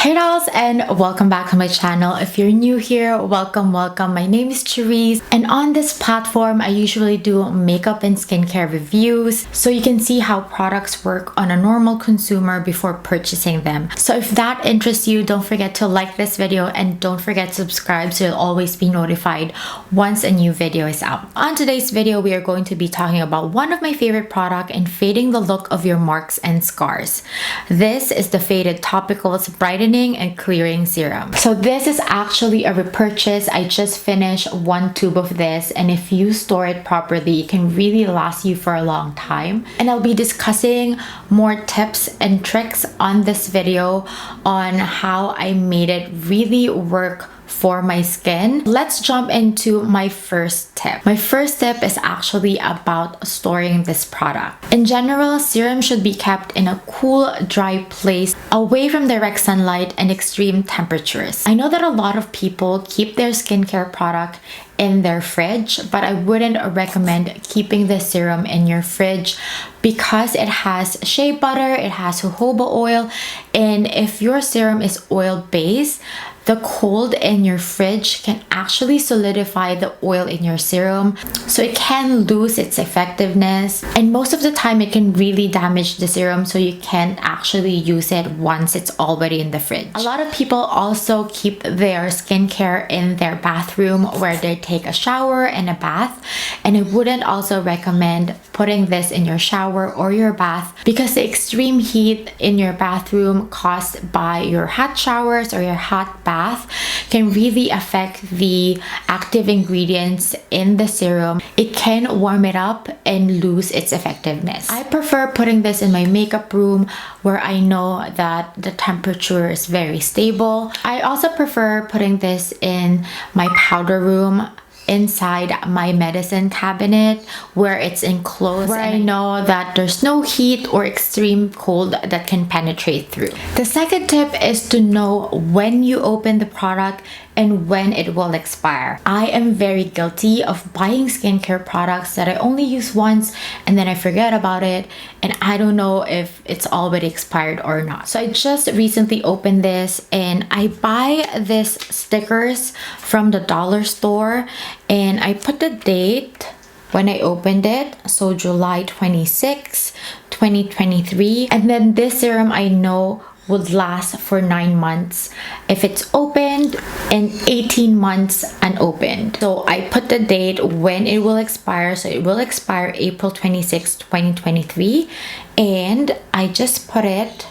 Hey dolls, and welcome back to my channel. If you're new here, welcome. My name is Cherise, and on this platform I usually do makeup and skincare reviews so you can see how products work on a normal consumer before purchasing them. So if that interests you, don't forget to like this video and don't forget to subscribe so you'll always be notified once a new video is out. On today's video, we are going to be talking about one of my favorite products in fading the look of your marks and scars. This is the Faded Topicals Brightening and Clearing Serum. So this is actually a repurchase. I just finished one tube of this, and if you store it properly, it can really last you for a long time. And I'll be discussing more tips and tricks on this video on how I made it really work for my skin. Let's jump into my first tip. My first tip is actually about storing this product. In general, serum should be kept in a cool, dry place away from direct sunlight and extreme temperatures. I know that a lot of people keep their skincare product in their fridge, but I wouldn't recommend keeping the serum in your fridge because it has shea butter, it has jojoba oil, and if your serum is oil-based, the cold in your fridge can actually solidify the oil in your serum, so it can lose its effectiveness, and most of the time it can really damage the serum, so you can't actually use it once it's already in the fridge. A lot of people also keep their skincare in their bathroom where they take a shower and a bath, and I wouldn't also recommend putting this in your shower or your bath because the extreme heat in your bathroom caused by your hot showers or your hot bath can really affect the active ingredients in the serum. It can warm it up and lose its effectiveness. I prefer putting this in my makeup room where I know that the temperature is very stable. I also prefer putting this in my powder room inside my medicine cabinet where it's enclosed, where I know that there's no heat or extreme cold that can penetrate through. The second tip is to know when you open the product and when it will expire. I am very guilty of buying skincare products that I only use once and then I forget about it and I don't know if it's already expired or not. So I just recently opened this and I buy this stickers from the dollar store and I put the date when I opened it, so July 26, 2023, and then this serum I know would last for 9 months if it's opened and 18 months unopened. So I put the date when it will expire, so it will expire April 26, 2023, and I just put it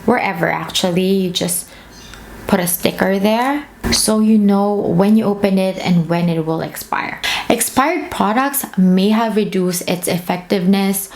wherever. Actually, you just put a sticker there so you know when you open it and when it will expire. Expired products may have reduced its effectiveness,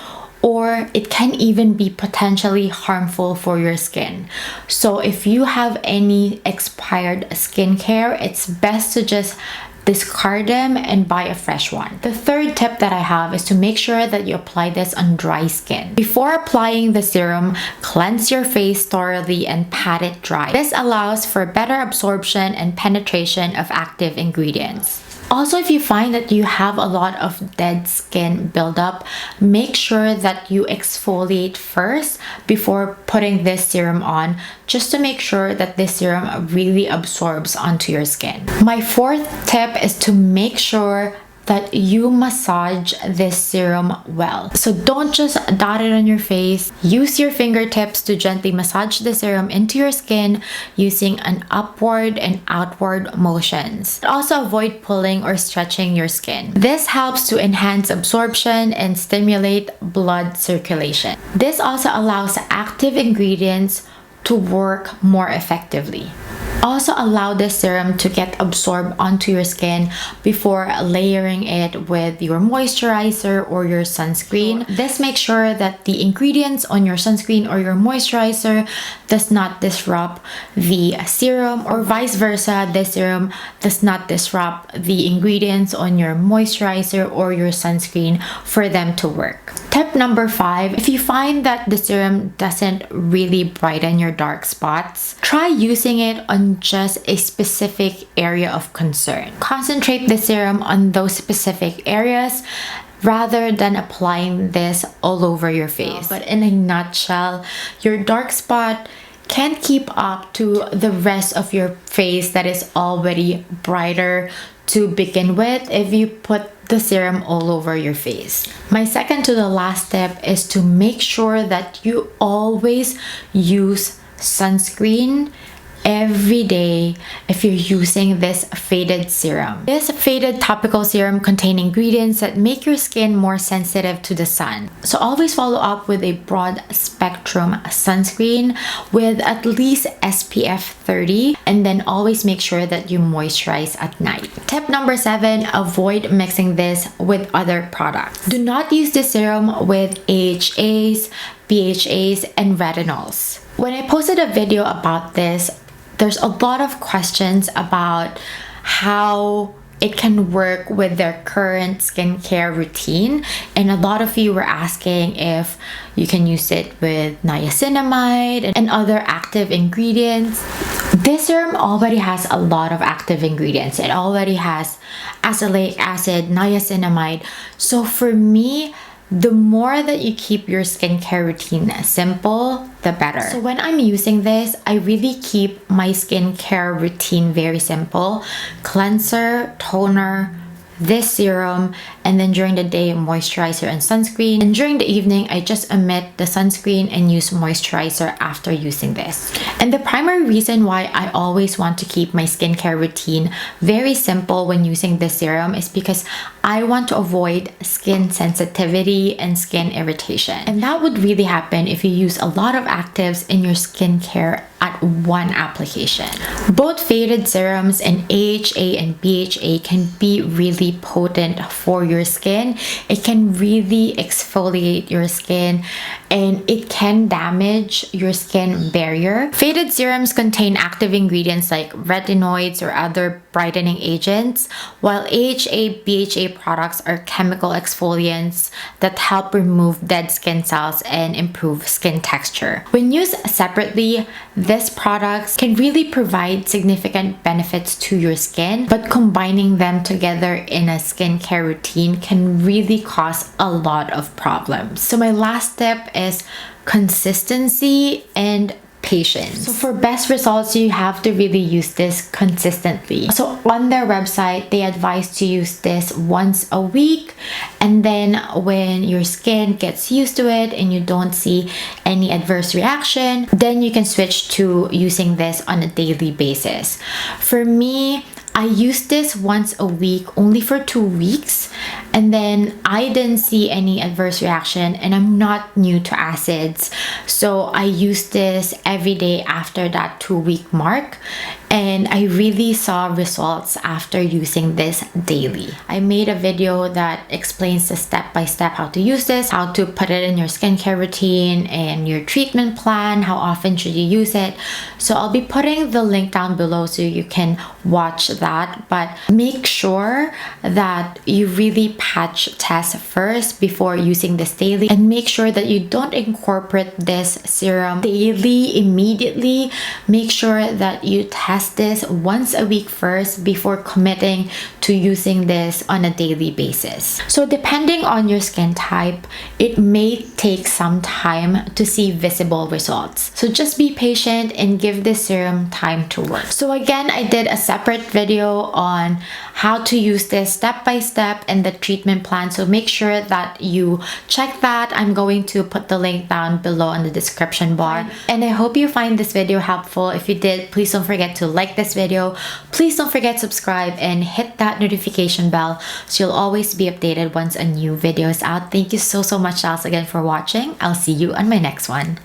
or it can even be potentially harmful for your skin. So if you have any expired skincare, it's best to just discard them and buy a fresh one. The third tip that I have is to make sure that you apply this on dry skin. Before applying the serum, cleanse your face thoroughly and pat it dry. This allows for better absorption and penetration of active ingredients. Also, if you find that you have a lot of dead skin buildup, make sure that you exfoliate first before putting this serum on, just to make sure that this serum really absorbs onto your skin. My fourth tip is to make sure that you massage this serum well. So don't just dot it on your face. Use your fingertips to gently massage the serum into your skin using an upward and outward motions. Also avoid pulling or stretching your skin. This helps to enhance absorption and stimulate blood circulation. This also allows active ingredients to work more effectively. Also allow this serum to get absorbed onto your skin before layering it with your moisturizer or your sunscreen. This makes sure that the ingredients on your sunscreen or your moisturizer does not disrupt the serum, or vice versa, the serum does not disrupt the ingredients on your moisturizer or your sunscreen for them to work. Tip number 5, if you find that the serum doesn't really brighten your dark spots, try using it on just a specific area of concern. Concentrate the serum on those specific areas rather than applying this all over your face. But in a nutshell, your dark spot can't keep up to the rest of your face that is already brighter to begin with if you put the serum all over your face. My second to the last step is to make sure that you always use sunscreen every day if you're using this Faded serum. This Faded Topical Serum contains ingredients that make your skin more sensitive to the sun. So always follow up with a broad spectrum sunscreen with at least SPF 30, and then always make sure that you moisturize at night. Tip number 7, avoid mixing this with other products. Do not use this serum with AHAs, BHAs, and retinols. When I posted a video about this, there's a lot of questions about how it can work with their current skincare routine, and a lot of you were asking if you can use it with niacinamide and other active ingredients. This serum already has a lot of active ingredients. It already has azelaic acid, niacinamide. So for me, the more that you keep your skincare routine simple, the better. So when I'm using this, I really keep my skincare routine very simple. Cleanser, toner, this serum, and then during the day, moisturizer and sunscreen. And during the evening, I just omit the sunscreen and use moisturizer after using this. And the primary reason why I always want to keep my skincare routine very simple when using this serum is because I want to avoid skin sensitivity and skin irritation. And that would really happen if you use a lot of actives in your skincare at one application. Both Faded serums and AHA and BHA can be really potent for your skin. It can really exfoliate your skin, and it can damage your skin barrier. Faded serums contain active ingredients like retinoids or other brightening agents, while AHA, BHA products are chemical exfoliants that help remove dead skin cells and improve skin texture. When used separately, these products can really provide significant benefits to your skin, but combining them together in a skincare routine can really cause a lot of problems. So my last tip is consistency and patience. So for best results, you have to really use this consistently. So on their website, they advise to use this once a week, and then when your skin gets used to it and you don't see any adverse reaction, then you can switch to using this on a daily basis. For me, I used this once a week only for 2 weeks, and then I didn't see any adverse reaction, and I'm not new to acids, so I used this every day after that 2-week mark, and I really saw results after using this daily. I made a video that explains the step-by-step how to use this, how to put it in your skincare routine and your treatment plan, how often should you use it. So I'll be putting the link down below so you can watch that, but make sure that you really patch test first before using this daily, and make sure that you don't incorporate this serum daily immediately. Make sure that you test this once a week first before committing to using this on a daily basis. So depending on your skin type, it may take some time to see visible results. So just be patient and give this serum time to work. So again, I did a separate video on how to use this step by step and the treatment plan, so make sure that you check that. I'm going to put the link down below in the description bar. And I hope you find this video helpful. If you did, please don't forget to like this video. Please don't forget to subscribe and hit that notification bell so you'll always be updated once a new video is out. Thank you so much else again for watching. I'll see you on my next one.